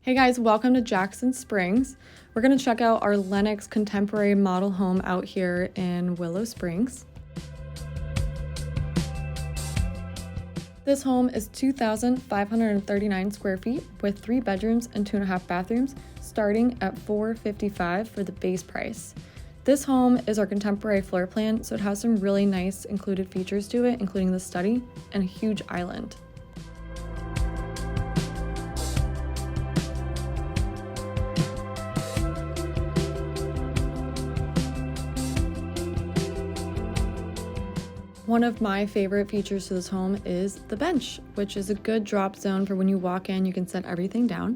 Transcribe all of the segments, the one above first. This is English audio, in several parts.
Hey guys, welcome to Jackson Springs. We're going to check out our Lenox contemporary model home out here in Willow Springs. This home is 2,539 square feet with 3 bedrooms and 2.5 bathrooms, starting at $455 for the base price. This home is our contemporary floor plan, so it has some really nice included features to it, including the study and a huge island. One of my favorite features to this home is the bench, which is a good drop zone for when you walk in, you can set everything down.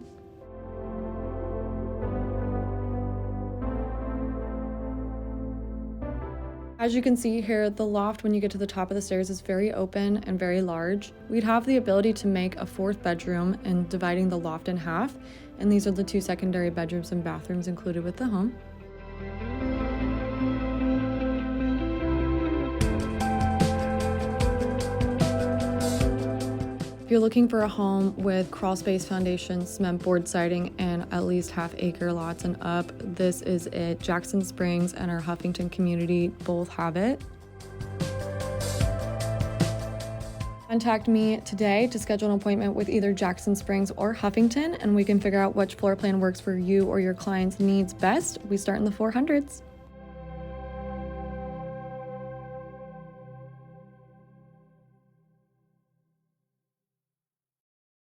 As you can see here, the loft when you get to the top of the stairs is very open and very large. We'd have the ability to make a 4th bedroom and dividing the loft in half, and these are the 2 secondary bedrooms and bathrooms included with the home. If you're looking for a home with crawl space foundation, cement board siding, and at least half-acre lots and up, this is it. Jackson Springs and our Huffington community both have it. Contact me today to schedule an appointment with either Jackson Springs or Huffington, and we can figure out which floor plan works for you or your client's needs best. We start in the 400s.